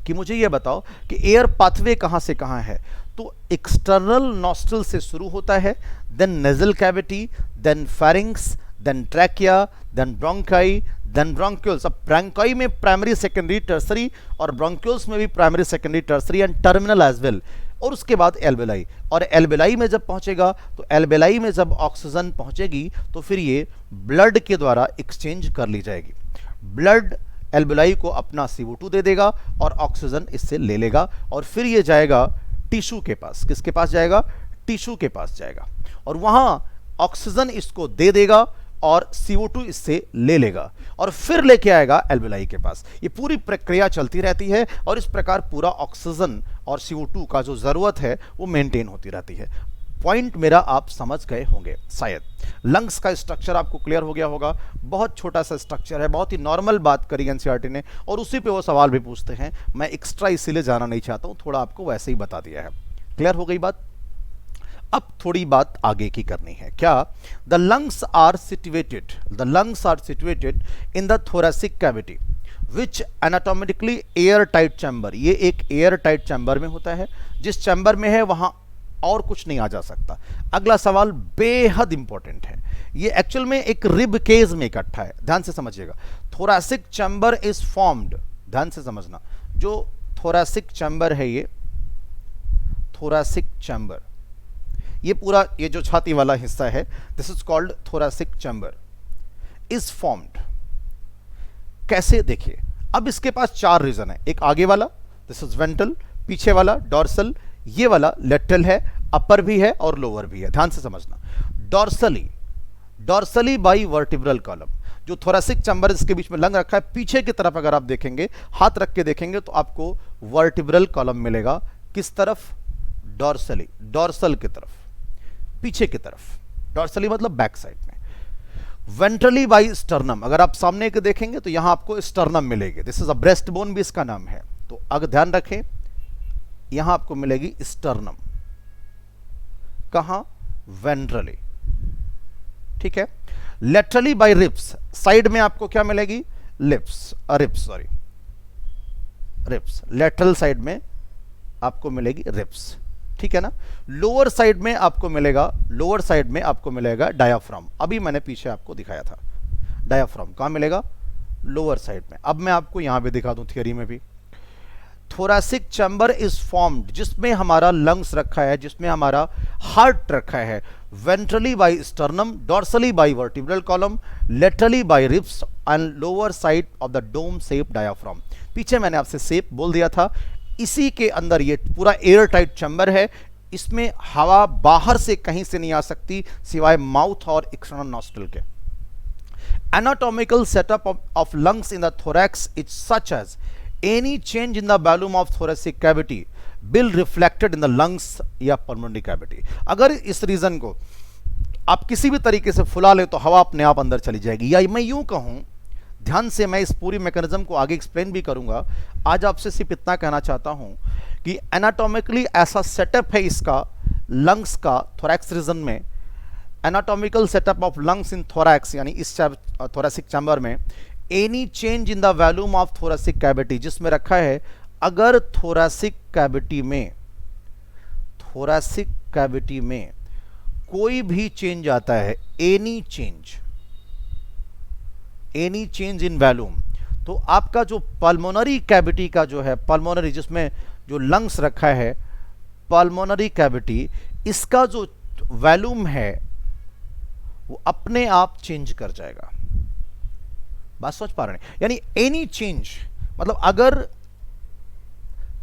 कि मुझे ये बताओ कि एयर पाथवे कहां से कहां है, तो एक्सटर्नल नॉस्ट्रल से शुरू होता है, then nasal cavity, then pharynx, then trachea, then bronchi, then bronchioles. अब ब्रोंकाई में प्राइमरी, सेकेंडरी, टर्सरी, और ब्रोंक्यूल्स में भी primary, secondary, tertiary and terminal as well. और उसके बाद एल्वेलाई। और एल्वेलाई में जब पहुंचेगा, तो एल्वेलाई में जब ऑक्सीजन पहुंचेगी तो फिर ये ब्लड के द्वारा एक्सचेंज कर ली जाएगी। ब्लड एल्वेलाई को अपना CO2 दे देगा और ऑक्सीजन इससे ले लेगा, और फिर ये जाएगा टिश्यू के पास। किसके पास जाएगा? टिश्यू के पास जाएगा, और वहां ऑक्सीजन इसको दे देगा और CO2 इससे ले लेगा, और फिर लेके आएगा एल्वेलाई के पास। ये पूरी प्रक्रिया चलती रहती है, और इस प्रकार पूरा ऑक्सीजन और CO2 का जो जरूरत है वो मेंटेन होती रहती है। पॉइंट मेरा आप समझ गए होंगे शायद। लंग्स का स्ट्रक्चर आपको क्लियर हो गया होगा। बहुत छोटा सा स्ट्रक्चर है, बहुत ही नॉर्मल बात करी एनसीईआरटी ने, और उसी पे वो सवाल भी पूछते हैं। मैं एक्स्ट्रा इसीलिए जाना नहीं चाहता हूं, थोड़ा आपको वैसे ही बता दिया है। क्लियर हो गई बात? अब थोड़ी बात आगे की करनी है। क्या? The lungs are situated, the lungs are situated in the thoracic cavity which anatomically air tight chamber. ये एक एयर टाइट चैम्बर में होता है, जिस चैम्बर में है वहां और कुछ नहीं आ जा सकता। अगला सवाल बेहद इंपॉर्टेंट है, ये एक्चुअल में एक रिब केज में इकट्ठा है, ध्यान से समझिएगा। थोरेसिक चैम्बर इज फॉर्म्ड, ध्यान से समझना, जो थोरेसिक चैम्बर है, ये थोरेसिक चैम्बर, ये पूरा, ये जो छाती वाला हिस्सा है, this is called thoracic chamber is formed. कैसे? देखिए, अब इसके पास चार रीजन है। एक आगे वाला, दिस इज वेंट्रल, पीछे वाला डॉर्सल, ये वाला लेटरल है, अपर भी है और लोअर भी है, ध्यान से समझना। Dorsally, dorsally by vertebral column, जो थोरेसिक चैम्बर इसके बीच में लंग रखा है, पीछे की तरफ अगर आप देखेंगे, हाथ रख के देखेंगे तो आपको वर्टिब्रल कॉलम मिलेगा। किस तरफ? डॉर्सली, डॉर्सल की तरफ, पीछे की तरफ। डॉर्सली मतलब बैक साइड में। वेंट्रली बाई स्टर्नम, अगर आप सामने के देखेंगे तो यहां आपको स्टर्नम मिलेगी, this is a breast bone भी इसका नाम है। तो अगर ध्यान रखें यहां आपको मिलेगी स्टर्नम, कहां, वेंट्रली, ठीक है। लेटरली बाय रिब्स, साइड में आपको क्या मिलेगी, lips, ribs, sorry ribs, lateral side में आपको मिलेगी रिब्स, ठीक है ना। लोअर साइड में आपको मिलेगा, लोअर साइड में आपको मिलेगा डायाफ्राम, अभी मैंने पीछे आपको दिखाया था। डायाफ्राम कहां मिलेगा, लोअर साइड में। अब मैं आपको यहां पे दिखा दूं थियरी में भी। थोरैसिक चैम्बर इज फॉर्म्ड, जिसमें हमारा लंग्स रखा है, जिसमें हमारा हार्ट रखा है, ventrally by sternum, dorsally by vertebral column, laterally by ribs and lower side of the dome shape diaphragm. पीछे मैंने आपसे शेप बोल दिया था, इसी के अंदर ये पूरा एयर टाइट चैम्बर है, इसमें हवा बाहर से कहीं से नहीं आ सकती सिवाय माउथ और एक्सटर्नल नॉस्ट्रल के। Anatomical setup of lungs in the thorax is such as any change in the volume of thoracic cavity will reflected in the lungs या pulmonary cavity। अगर इस रीजन को आप किसी भी तरीके से फुला ले तो हवा अपने आप अंदर चली जाएगी, या मैं यूं कहूं, ध्यान से मैं इस पूरी मैकेनिज्म को आगे एक्सप्लेन भी करूंगा। आज आपसे सिर्फ इतना कहना चाहता हूं कि एनाटॉमिकली ऐसा सेटअप है इसका, लंग्स का, थोरैक्स रीजन में anatomical setup of lungs in thorax, यानी इस थोरैसिक चैम्बर में any change in the volume of thoracic cavity, जिसमें रखा है अगर थोरैसिक कैविटी में कोई भी चेंज आता है, एनी चेंज इन वॉल्यूम, तो आपका जो पल्मोनरी कैविटी का जो है, पल्मोनरी जिसमें जो लंग्स रखा है, पल्मोनरी कैविटी, इसका जो वॉल्यूम है वो अपने आप चेंज कर जाएगा। बात सोच पा रहे हैं, यानी एनी चेंज, मतलब अगर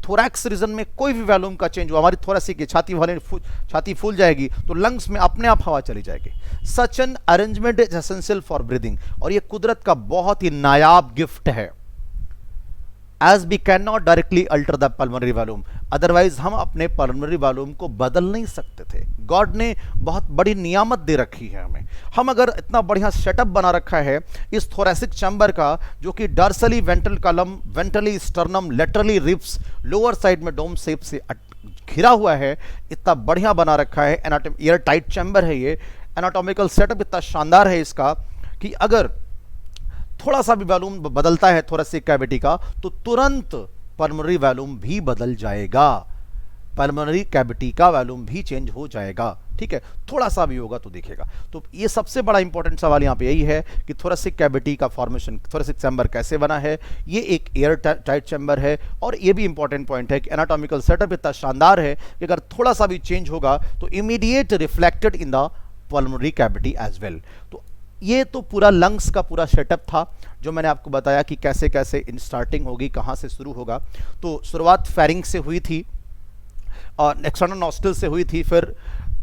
थोरैक्स रीजन में कोई भी वॉल्यूम का चेंज हुआ, हमारी थोरैसिक की छाती फूल जाएगी तो लंग्स में अपने आप हवा चली जाएगी। Such an arrangement is essential for breathing, और ये कुदरत का बहुत ही नायाब गिफ्ट है। As we can not directly alter the pulmonary volume, otherwise हम अपने पल्मोनरी वॉल्यूम को बदल नहीं सकते थे। गॉड ने बहुत बड़ी नियामत दे रखी है हमें। हम अगर इतना बढ़िया सेटअप बना रखा है इस थोरैसिक चैम्बर का, जो कि dorsally ventral column, ventrally sternum, laterally ribs, lower side में डोम शेप से घिरा हुआ है, इतना बढ़िया बना रखा है, एयर टाइट चैम्बर है ये, एनाटॉमिकल सेटअप इतना शानदार है इसका कि अगर थोड़ा सा भी वॉल्यूम बदलता है थोरैसिक कैविटी का तो तुरंत पल्मोनरी वॉल्यूम भी बदल जाएगा, पल्मोनरी कैविटी का वॉल्यूम भी चेंज हो जाएगा, ठीक है। थोड़ा सा भी होगा तो दिखेगा। तो ये सबसे बड़ा इंपॉर्टेंट सवाल यहाँ पे यही है कि थोरैसिक कैविटी का फॉर्मेशन, थोरैसिक चैम्बर कैसे बना है। ये एक एयर टाइट चैम्बर है, और ये भी इंपॉर्टेंट पॉइंट है कि एनाटॉमिकल सेटअप इतना शानदार है कि अगर थोड़ा सा भी चेंज होगा तो immediate reflected in the pulmonary cavity as well. तो ये तो पूरा लंग्स का पूरा सेटअप था जो मैंने आपको बताया कि कैसे कैसे इन स्टार्टिंग होगी, कहाँ से शुरू होगा। तो शुरुआत फेरिंक्स से हुई थी और एक्सटर्नल नॉस्ट्रल से हुई थी, फिर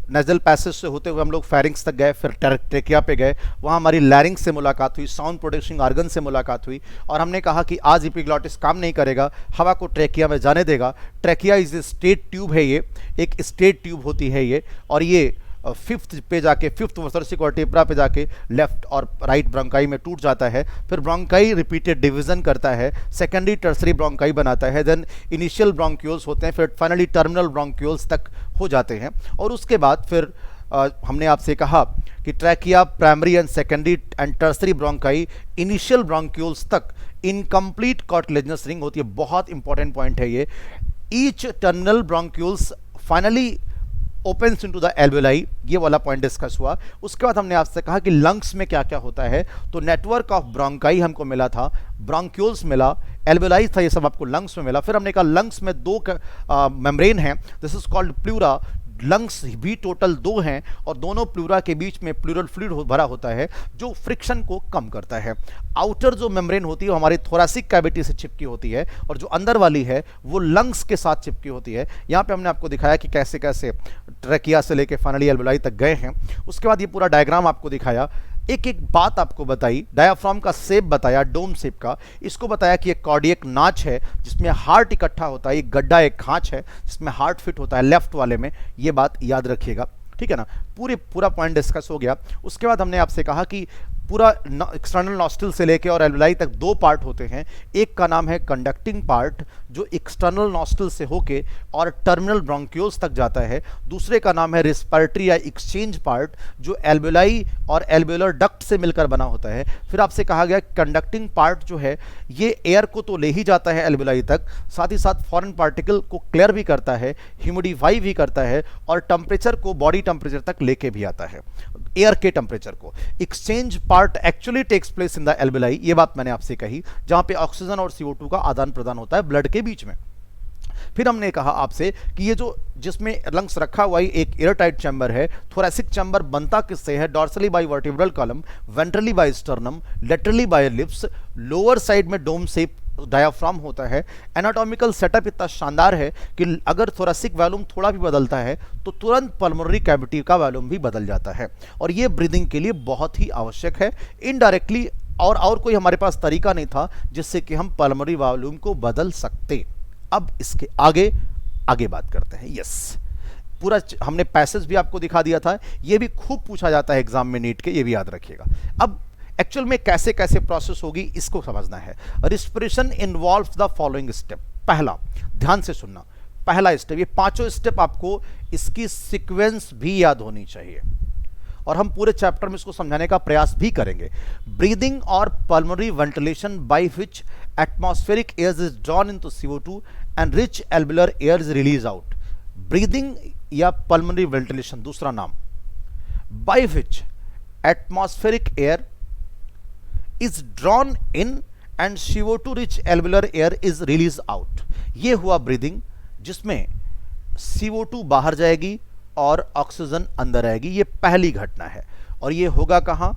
नेजल पैसेज से होते हुए हम लोग फेरिंक्स तक गए, फिर ट्रेकिया पे गए, वहाँ हमारी लैरिंक्स से मुलाकात हुई, साउंड प्रोड्यूसिंग ऑर्गन से मुलाकात हुई, और हमने कहा कि आज एपिग्लॉटिस काम नहीं करेगा, हवा को ट्रेकिया में जाने देगा। Trachea is a state tube है, ये एक स्टेट ट्यूब होती है ये, और ये फिफ्थ पे जाके, फिफ्थ थोरैसिक वर्टिब्रा पे जाके लेफ्ट और राइट ब्रोंकाई में टूट जाता है, फिर ब्रोंकाई रिपीटेड डिवीजन करता है, सेकेंडरी टर्सरी ब्रोंकाई बनाता है, देन इनिशियल ब्रोंक्यूल्स होते हैं, फिर फाइनली टर्मिनल ब्रोंक्यूल्स तक हो जाते हैं। और उसके बाद फिर हमने आपसे कहा कि trachea, primary and secondary and tertiary bronchi, initial bronchioles तक इनकम्प्लीट कार्टिलेजिनस रिंग होती है। बहुत इंपॉर्टेंट पॉइंट है ये। Each terminal bronchioles finally opens into the alveoli, ये वाला पॉइंट डिस्कस हुआ। उसके बाद हमने आपसे कहा कि लंग्स में क्या क्या होता है, तो नेटवर्क ऑफ ब्रोंकाई हमको मिला था, ब्रोंक्यूल्स मिला, एल्वेलाई था, ये सब आपको लंग्स में मिला। फिर हमने कहा लंग्स में दो मेम्ब्रेन है, this is called pleura. Lungs भी टोटल दो हैं और दोनों प्लूरा के बीच में प्लूरल फ्लूइड भरा होता है जो फ्रिक्शन को कम करता है। आउटर जो मेम्ब्रेन होती है वो हमारी थोरैसिक कैविटी से चिपकी होती है और जो अंदर वाली है वो लंग्स के साथ चिपकी होती है। यहाँ पे हमने आपको दिखाया कि कैसे कैसे ट्रैकिया से लेके फाइनली एल्वेलाई तक गए हैं। उसके बाद ये पूरा डायग्राम आपको दिखाया, एक एक बात आपको बताई, डायाफ्राम का शेप बताया, डोम शेप का, इसको बताया कि एक कार्डियक नाच है जिसमें हार्ट इकट्ठा होता है, एक गड्ढा, एक खांच है जिसमें हार्ट फिट होता है लेफ्ट वाले में, ये बात याद रखिएगा, ठीक है ना। पूरा पॉइंट डिस्कस हो गया। उसके बाद हमने आपसे कहा कि पूरा एक्सटर्नल नॉस्ट्रल से लेके और एल्वेलाई तक दो पार्ट होते हैं। एक का नाम है कंडक्टिंग पार्ट जो एक्सटर्नल नॉस्ट्रल से होके और टर्मिनल ब्रोंक्यूल्स तक जाता है। दूसरे का नाम है रेस्पिरेटरी या एक्सचेंज पार्ट जो एल्वेलाई और एल्वेलर डक्ट से मिलकर बना होता है। फिर आपसे कहा गया कंडक्टिंग पार्ट जो है ये एयर को तो ले ही जाता है एल्वेलाई तक, साथ ही साथ फॉरेन पार्टिकल को क्लियर भी करता है, ह्यूमिडिफाई भी करता है और टेम्परेचर को बॉडी टेम्परेचर तक लेके भी आता है, एयर के टेम्परेचर को। Exchange part actually takes place in the alveoli, ये बात मैंने आपसे कही, जहां पे ऑक्सीजन और CO2 का आदान प्रदान होता है ब्लड के बीच में। फिर हमने कहा आपसे कि ये जो जिसमें लंग्स रखा हुआ एक एयर टाइट चैम्बर है, थोरेसिक चैम्बर बनता किससे है? Dorsally by vertebral column, ventrally by sternum, laterally by lips, lower side में डोम शेप डायाफ्राम होता है। एनाटॉमिकल सेटअप इतना शानदार है कि अगर थोरेसिक वॉल्यूम थोड़ा भी बदलता है तो तुरंत पल्मोनरी कैविटी का वॉल्यूम भी बदल जाता है और ये ब्रीदिंग के लिए बहुत ही आवश्यक है। इनडायरेक्टली और कोई हमारे पास तरीका नहीं था जिससे कि हम पल्मोनरी वॉल्यूम को बदल सकते। अब इसके आगे बात करते हैं। यस, पूरा हमने पैसेज भी आपको दिखा दिया था, ये भी खूब पूछा जाता है एग्जाम में नीट के, ये भी याद रखिएगा। अब एक्चुअल में कैसे कैसे प्रोसेस होगी इसको समझना है। Respiration involves the following step. पहला, ध्यान से सुनना, पहला स्टेप, ये पांचों स्टेप आपको इसकी सीक्वेंस भी याद होनी चाहिए और हम पूरे चैप्टर में इसको समझाने का प्रयास भी करेंगे। ब्रीदिंग और pulmonary ventilation by which atmospheric air is drawn into CO2 and rich alveolar air is release out. Breathing या पल्मोनरी वेंटिलेशन दूसरा नाम, by which atmospheric air is drawn in and CO2 rich alveolar air is released out। ये हुआ breathing जिसमें CO2 बाहर जाएगी और oxygen अंदर आएगी, ये पहली घटना है और ये होगा कहाँ?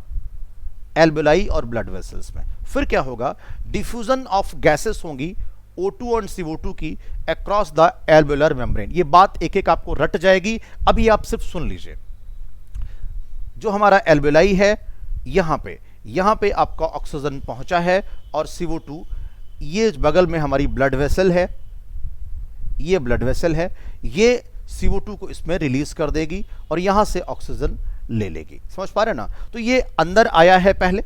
एल्वेलाई और ब्लड वेसल्स में। फिर क्या होगा? डिफ्यूजन ऑफ गैसेस होंगी O2 और CO2 की अक्रॉस द एल्वेलर मेम्ब्रेन। ये बात एक एक आपको रट जाएगी, अभी आप सिर्फ सुन लीजिए। जो हमारा एल्वेलाई है यहाँ पे आपका ऑक्सीजन पहुंचा है और CO2, ये बगल में हमारी ब्लड वेसल है, ये ब्लड वेसल है, ये CO2 को इसमें रिलीज कर देगी और यहां से ऑक्सीजन ले लेगी। समझ पा रहे ना? तो ये अंदर आया है, पहले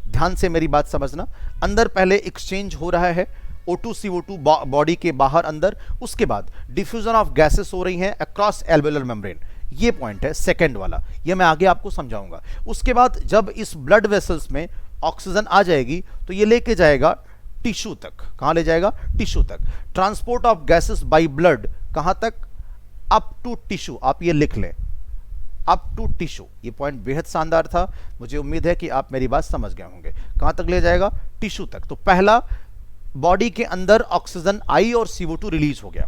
ध्यान से मेरी बात समझना, अंदर पहले एक्सचेंज हो रहा है O2 CO2 बॉडी के बाहर अंदर, उसके बाद डिफ्यूजन ऑफ गैसेस हो रही हैं अक्रॉस एल्वेलर मेम्ब्रेन। ये पॉइंट है सेकंड वाला, ये मैं आगे आपको समझाऊंगा। उसके बाद जब इस ब्लड वेसल्स में ऑक्सीजन आ जाएगी तो ये लेके जाएगा टिश्यू तक। कहां ले जाएगा? टिश्यू तक। Transport of gases by blood कहां तक? Up to tissue. आप ये लिख लें, अप टू टिश्यू। ये पॉइंट बेहद शानदार था, मुझे उम्मीद है कि आप मेरी बात समझ गए होंगे। कहां तक ले जाएगा? टिश्यू तक। तो पहला, बॉडी के अंदर ऑक्सीजन आई और CO2 रिलीज हो गया,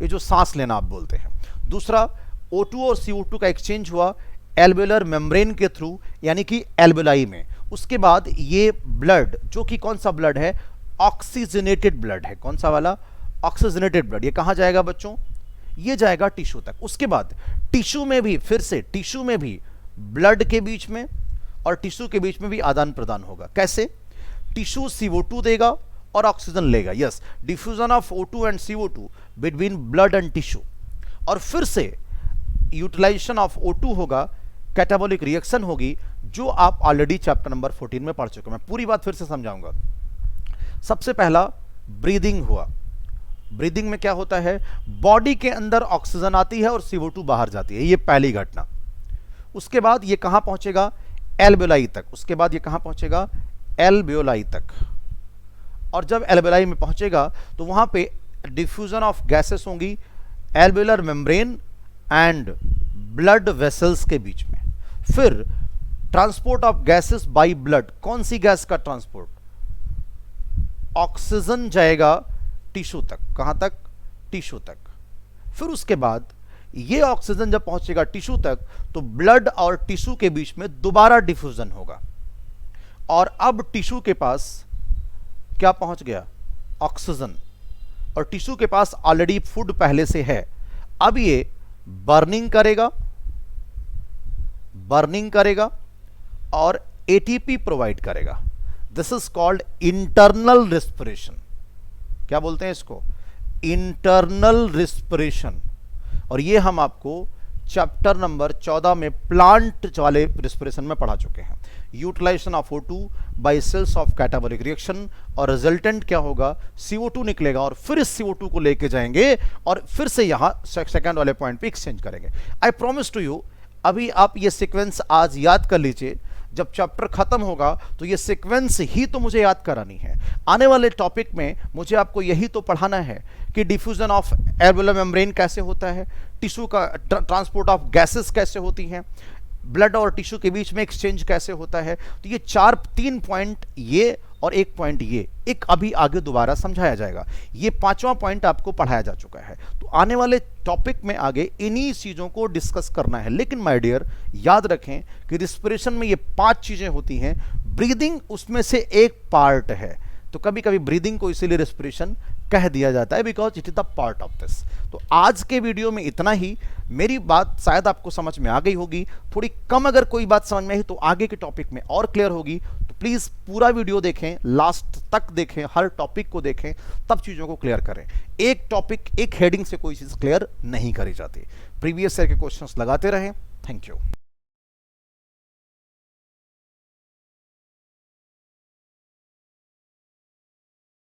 ये जो सांस लेना आप बोलते हैं। दूसरा, O2 और CO2 का एक्सचेंज हुआ एल्वेलर मेम्ब्रेन के थ्रू, यानी कि एल्वेलाई में। उसके बाद ये ब्लड, जो कि कौन सा ब्लड है? ऑक्सीजनेटेड ब्लड है। कौन सा वाला? Oxygenated blood. ये कहां जाएगा बच्चों? ये जाएगा टिश्यू तक। उसके बाद टिश्यू में भी, फिर से टिश्यू में भी ब्लड के बीच में और टिश्यू के बीच में भी आदान प्रदान होगा। कैसे? टिश्यू CO2 देगा और ऑक्सीजन लेगा। Yes, diffusion of O2 and CO2 between blood and tissue. और फिर से यूटिलाइजेशन ऑफ O2 होगा, कैटाबॉलिक रिएक्शन होगी, जो आप ऑलरेडी चैप्टर नंबर 14 में पढ़ चुके हैं। मैं पूरी बात फिर से समझाऊंगा। सबसे पहला ब्रीदिंग हुआ। ब्रीदिंग में क्या होता है? बॉडी के अंदर ऑक्सीजन आती है और CO2 बाहर जाती है, ये पहली घटना। उसके बाद ये कहां पहुंचेगा? एल्वेलाई तक। उसके बाद ये कहां पहुंचेगा? एल्वेओलाई तक। और जब एल्वेलाई में पहुंचेगा तो वहां पे डिफ्यूजन ऑफ गैसेस होंगी alveolar membrane and blood vessels के बीच में। फिर transport of gases by blood. कौन सी गैस का ट्रांसपोर्ट? ऑक्सीजन जाएगा टिश्यू तक। कहां तक? टिश्यू तक। फिर उसके बाद ये ऑक्सीजन जब पहुंचेगा टिश्यू तक तो ब्लड और टिश्यू के बीच में दोबारा डिफ्यूजन होगा और अब टिश्यू के पास क्या पहुंच गया? ऑक्सीजन। और टिश्यू के पास ऑलरेडी फूड पहले से है। अब ये बर्निंग करेगा और ATP प्रोवाइड करेगा। This is called internal respiration. क्या बोलते हैं इसको? Internal respiration. और ये हम आपको चैप्टर नंबर 14 में प्लांट वाले रेस्पिरेशन में पढ़ा चुके हैं। Utilization of O2 by cells of catabolic reaction, और रिजल्टेंट क्या होगा, CO2 निकलेगा, और फिर इस CO2 को लेके जाएंगे और फिर से यहां सेकंड वाले पॉइंट पे एक्सचेंज करेंगे। आई प्रॉमिस टू यू, अभी आप ये सीक्वेंस आज याद कर लीजिए, जब चैप्टर खत्म होगा तो ये सीक्वेंस ही तो मुझे याद करानी है। आने वाले टॉपिक में मुझे आपको यही तो पढ़ाना है कि डिफ्यूजन ऑफ एल्वेओलर मेम्ब्रेन कैसे होता है, टिश्यू का ट्रांसपोर्ट ऑफ गैसेस कैसे होती हैं, ब्लड और टिश्यू के बीच में एक्सचेंज कैसे होता है। तो ये तीन पॉइंट ये और एक पॉइंट ये एक अभी आगे दोबारा समझाया जाएगा। ये पांचवा पॉइंट आपको पढ़ाया जा चुका है, तो आने वाले टॉपिक में आगे इन्हीं चीजों को डिस्कस करना है। लेकिन माय डियर याद रखें कि रिस्पिरेशन में ये 5 चीजें होती हैं, ब्रीदिंग उसमें से एक पार्ट है। तो कभी कभी ब्रीदिंग को इसीलिए रेस्पिरेशन कह दिया जाता है, because it is the part of this. तो आज के वीडियो में इतना ही। मेरी बात शायद आपको समझ में आ गई होगी, थोड़ी कम अगर कोई बात समझ में आई तो आगे के टॉपिक में और क्लियर होगी। तो प्लीज पूरा वीडियो देखें, लास्ट तक देखें, हर टॉपिक को देखें, तब चीजों को क्लियर करें। एक टॉपिक एक हेडिंग से कोई चीज क्लियर नहीं करी जाती। प्रीवियस ईयर के क्वेश्चंस लगाते रहें। Thank you.